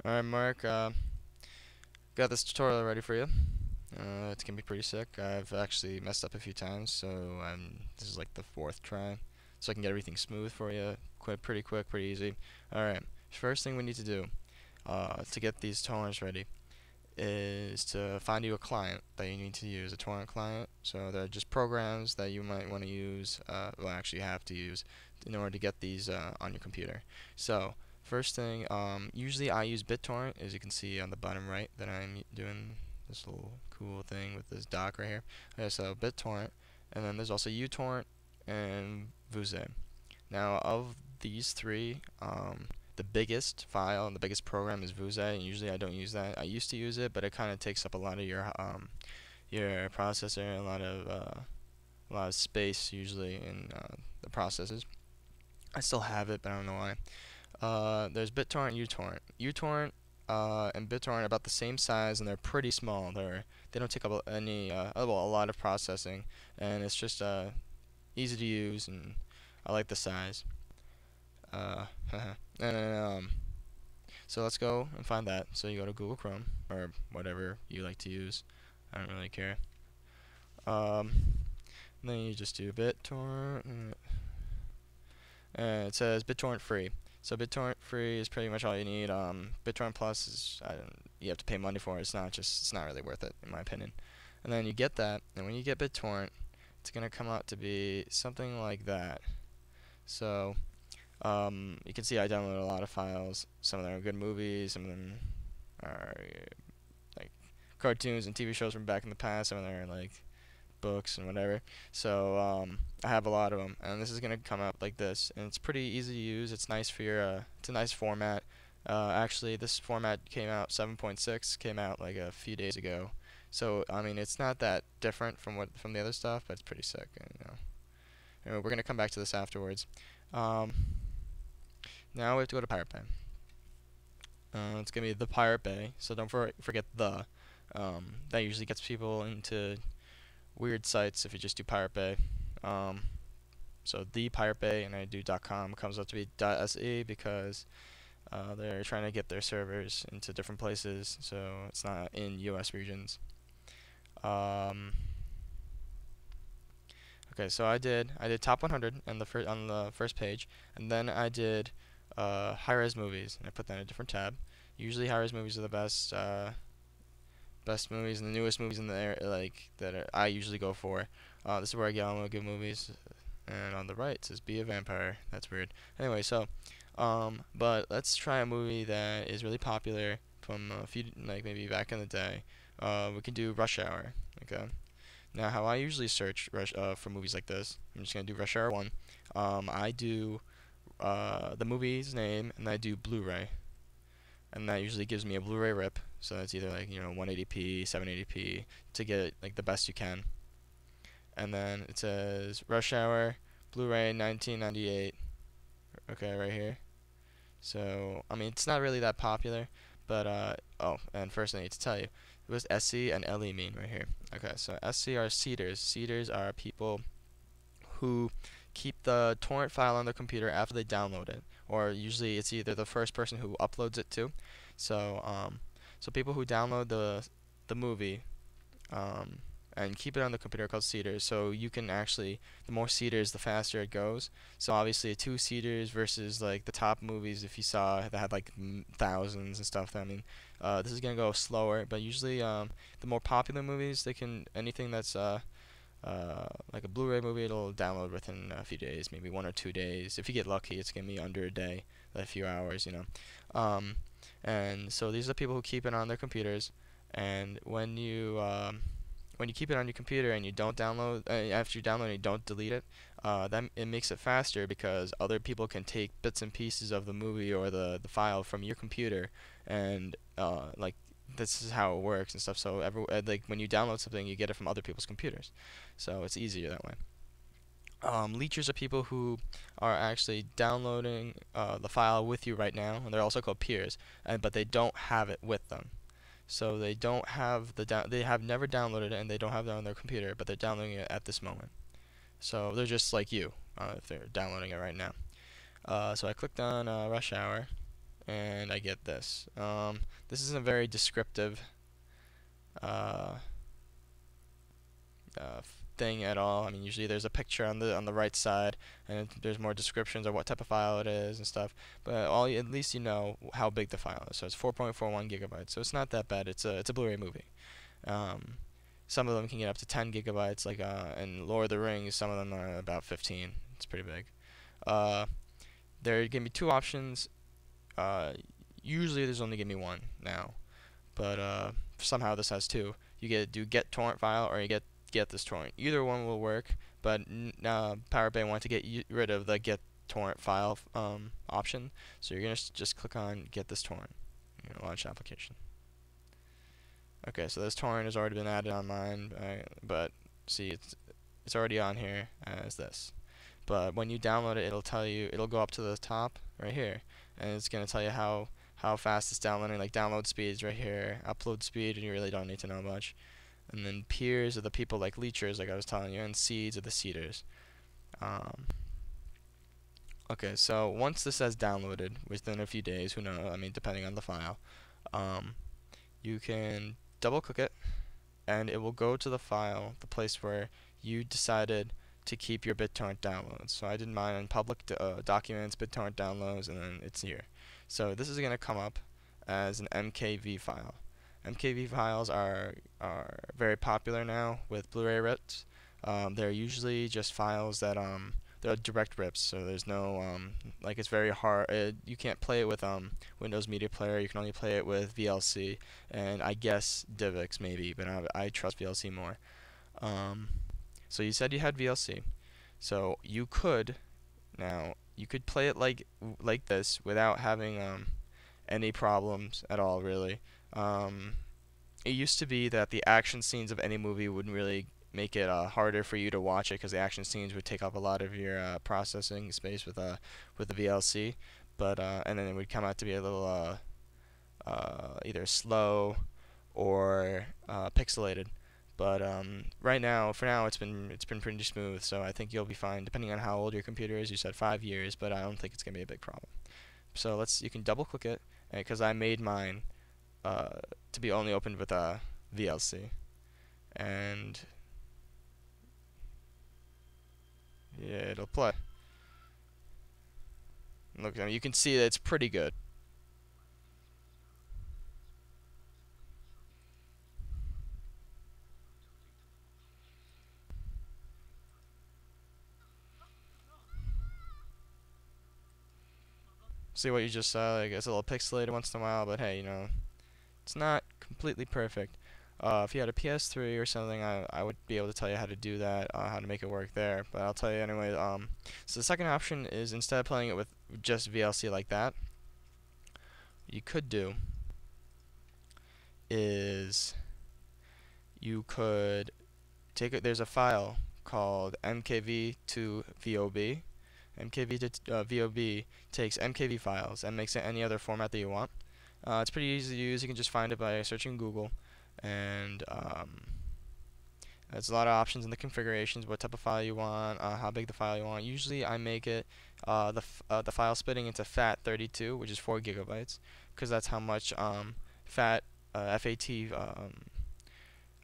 Alright, Mark, got this tutorial ready for you. It's gonna be pretty sick. I've actually messed up a few times, so this is like the fourth try, so I can get everything smooth for you, pretty quick, pretty easy. Alright, first thing we need to do to get these torrents ready is to find you a client that you need to use, a torrent client. So they're just programs that you might want to use, well, actually you have to use in order to get these on your computer. So first thing, usually I use BitTorrent, as you can see on the bottom right that I'm doing this little cool thing with this dock right here. Okay, so BitTorrent, and then there's also uTorrent and Vuze. Now of these three, the biggest file and the biggest program is Vuze, and usually I don't use that. I used to use it, but it kind of takes up a lot of your processor, a lot of space usually in the processes. I still have it, but I don't know why. There's BitTorrent, uTorrent. uTorrent and BitTorrent are about the same size, and they're pretty small. They don't take up a lot of processing, and it's just easy to use, and I like the size. Uh, and so let's go and find that. So you go to Google Chrome or whatever you like to use. I don't really care. Um, then you just do BitTorrent, and it says BitTorrent free. So BitTorrent free is pretty much all you need. BitTorrent Plus is you have to pay money for it. It's not really worth it in my opinion. And then you get that, and when you get BitTorrent, it's gonna come out to be something like that. So you can see I downloaded a lot of files. Some of them are good movies. Some of them are like cartoons and TV shows from back in the past. Some of them are like books and whatever. So I have a lot of them, and this is gonna come out like this, and it's pretty easy to use. It's nice for your it's a nice format. Actually, this format came out 7.6, came out like a few days ago. So I mean, it's not that different from the other stuff, but it's pretty sick. Anyway, we're gonna come back to this afterwards. Um, Now we have to go to Pirate Bay. It's gonna be the Pirate Bay, so don't forget the. That usually gets people into weird sites if you just do Pirate Bay. Um, so the Pirate Bay, and I do .com, comes up to be .se because they're trying to get their servers into different places, so it's not in U.S. regions. Um, okay, so I did top 100 on the first page, and then I did high-res movies, and I put that in a different tab. Usually high-res movies are the best movies and the newest movies in the like I usually go for. This is where I get all my good movies. And on the right it says "Be a Vampire." That's weird. Anyway, so but let's try a movie that is really popular from a few like maybe back in the day. We can do Rush Hour. Okay. Now, how I usually search for movies like this, I'm just gonna do Rush Hour 1. I do the movie's name, and I do Blu-ray, and that usually gives me a Blu-ray rip. So that's either like 180p, 780p to get like the best you can. And then it says Rush Hour Blu-ray 1998. Okay, right here. So I mean, it's not really that popular, but oh, and first I need to tell you, what does SC and LE mean right here? Okay, so SC are seeders. Seeders are people who keep the torrent file on their computer after they download it, or usually it's either the first person who uploads it to. So so people who download the movie um, and keep it on the computer are called seeders. So you can actually, the more seeders, the faster it goes. So obviously, two seeders versus like the top movies, if you saw that had like thousands and stuff. I mean, this is gonna go slower, but usually the more popular movies, they can anything that's like a Blu-ray movie, it'll download within a few days, maybe 1 or 2 days. If you get lucky, it's gonna be under a day, a few hours. Um, and so these are the people who keep it on their computers. And when you keep it on your computer and you don't download after you download it, and you don't delete it, that it makes it faster because other people can take bits and pieces of the movie or the file from your computer, and like this is how it works and stuff. So like when you download something, you get it from other people's computers, so it's easier that way. Leechers are people who are actually downloading the file with you right now, and they're also called peers, but they don't have it with them. So they don't have they have never downloaded it, and they don't have it on their computer, but they're downloading it at this moment. So they're just like you if they're downloading it right now. So I clicked on Rush Hour, and I get this. This isn't a very descriptive uh, thing at all. I mean, usually there's a picture on the right side, and there's more descriptions of what type of file it is and stuff. But at least you know how big the file is. So it's 4.41 gigabytes. So it's not that bad. It's a Blu-ray movie. Um, some of them can get up to 10 gigabytes, like in Lord of the Rings. Some of them are about 15. It's pretty big. Uh, there give me two options. Uh, Usually there's only give me one now, but somehow this has two. You do get torrent file or you get this torrent. Either one will work, but PowerBay want to get rid of the get torrent file option, so you're gonna just click on get this torrent. You're gonna launch application. Okay, so this torrent has already been added on mine, but see it's already on here as this. But when you download it, it'll go up to the top right here, and it's gonna tell you how fast it's downloading, like download speeds right here, upload speed, and you really don't need to know much. And then peers are the people like leechers, like I was telling you, and seeds are the seeders. Okay, so once this has downloaded within a few days, who knows? I mean, depending on the file, you can double click it, and it will go to the file, the place where you decided to keep your BitTorrent downloads. So I did mine in public documents, BitTorrent downloads, and then it's here. So this is going to come up as an MKV file. MKV files are very popular now with Blu-ray rips. They're usually just files that they're direct rips, so there's no like it's very hard. You can't play it with Windows Media Player. You can only play it with VLC, and I guess DivX maybe, but I trust VLC more. So you said you had VLC, so you could play it like this without having any problems at all, really. It used to be that the action scenes of any movie would really make it harder for you to watch it because the action scenes would take up a lot of your processing space with the VLC, but and then it would come out to be a little either slow or pixelated. But right now, for now, it's been pretty smooth, so I think you'll be fine. Depending on how old your computer is, you said 5 years, but I don't think it's gonna be a big problem. So you can double click it, because I made mine to be only opened with VLC, and yeah, it'll play. Look, I mean, you can see that it's pretty good. See what you just saw? Like, it's a little pixelated once in a while, but hey, it's not completely perfect. If you had a PS3 or something, I would be able to tell you how to do that, how to make it work there. But I'll tell you anyway. So the second option is, instead of playing it with just VLC like that, you could do is you could take it. There's a file called MKV to VOB. MKV to VOB takes MKV files and makes it any other format that you want. It's pretty easy to use. You can just find it by searching Google, and there's a lot of options in the configurations, what type of file you want, how big the file you want. Usually I make it the file splitting into FAT32, which is 4 gigabytes, because that's how much FAT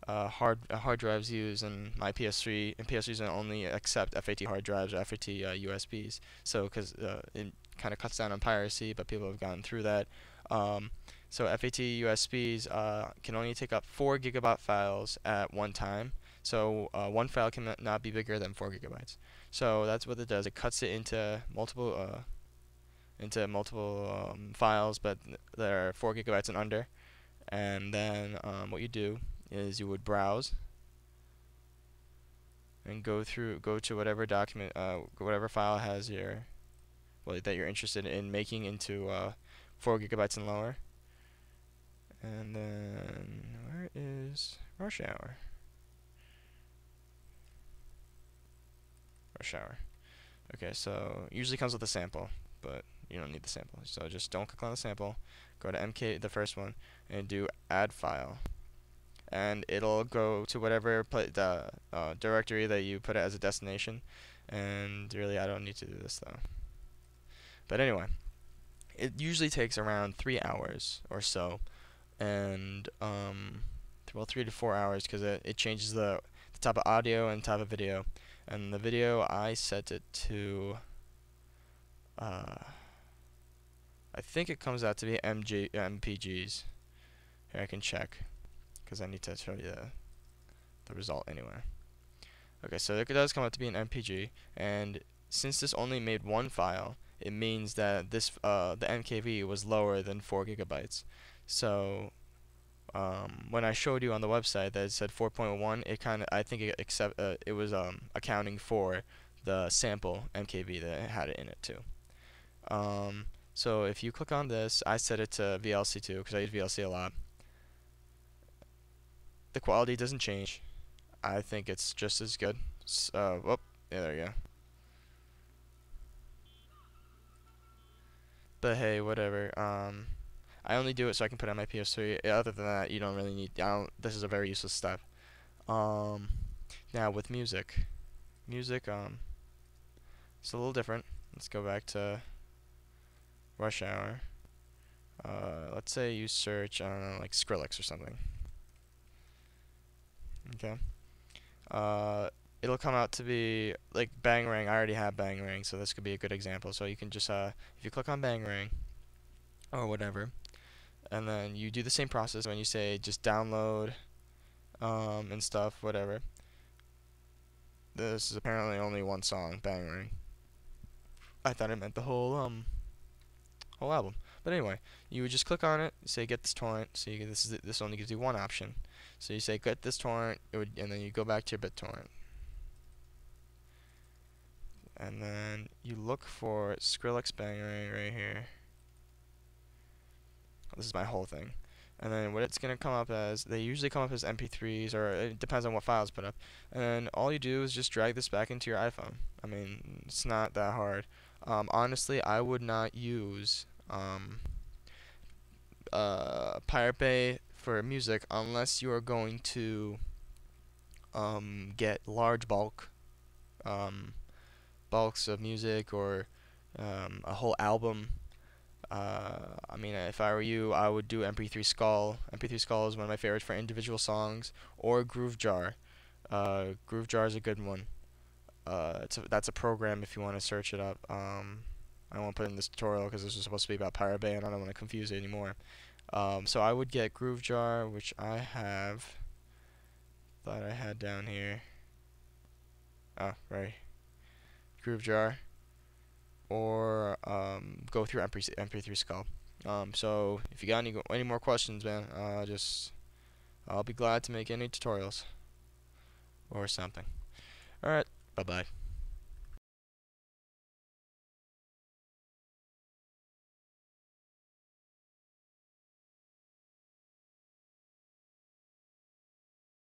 hard drives use, and my PS3 and PS3s only accept FAT hard drives or FAT USBs. So because it kind of cuts down on piracy, but people have gone through that. So FAT USBs can only take up 4 gigabyte files at one time. So one file cannot be bigger than 4 gigabytes. So that's what it does. It cuts it into multiple files, but that are 4 gigabytes and under. And then what you do is you would browse and go to whatever document, whatever file has that you're interested in making into 4 gigabytes and lower. And then where is Rush Hour? Rush Hour. Okay, so usually comes with a sample, but you don't need the sample. So just don't click on the sample. Go to MK, the first one, and do add file. And it'll go to whatever directory that you put it as a destination. And really, I don't need to do this though. But anyway, It usually takes around 3 hours or so, and well, 3 to 4 hours because it changes the type of audio and type of video. And the video I set it to, uh, I think it comes out to be MPGs. Here I can check because I need to show you the result anyway. Okay, so it does come out to be an MPG, and since this only made one file, it means that the MKV was lower than 4 gigabytes. So when I showed you on the website that it said 4.1, I think it was accounting for the sample MKV that it had in it too. So if you click on this, I set it to VLC2 because I use VLC a lot. The quality doesn't change. I think it's just as good. Whoop, yeah, there you go. But hey, whatever. I only do it so I can put it on my PS3. Other than that, you don't really need. This is a very useless step. Um, Now with music, it's a little different. Let's go back to Rush Hour. Let's say you search, I don't know, like Skrillex or something. Okay. It'll come out to be like Bangarang. I already have Bangarang, so this could be a good example. So you can just, if you click on Bangarang or whatever, and then you do the same process when you say just download, and stuff, whatever. This is apparently only one song, Bangarang. I thought it meant the whole album. But anyway, you would just click on it, say get this torrent. So this only gives you one option. So you say get this torrent, and then you go back to your BitTorrent, and then you look for Skrillex Bangarang right here. This is my whole thing. And then what it's gonna come up as, they usually come up as MP3s, or it depends on what files put up. And then all you do is just drag this back into your iPhone. I mean, it's not that hard. Honestly, I would not use Pirate Bay for music unless you are going to get large bulks of music, or a whole album. I mean, if I were you, I would do MP3 Skull. MP3 Skull is one of my favorites for individual songs, or GrooveJar. GrooveJar is a good one. That's a program if you want to search it up. I won't put it in this tutorial because this was supposed to be about Pirate Bay and I don't want to confuse it anymore. So I would get GrooveJar, which I thought I had down here. Oh, right. GrooveJar, or go through MP3 Skull. So if you got any more questions, man, I'll be glad to make any tutorials or something. All right, bye bye.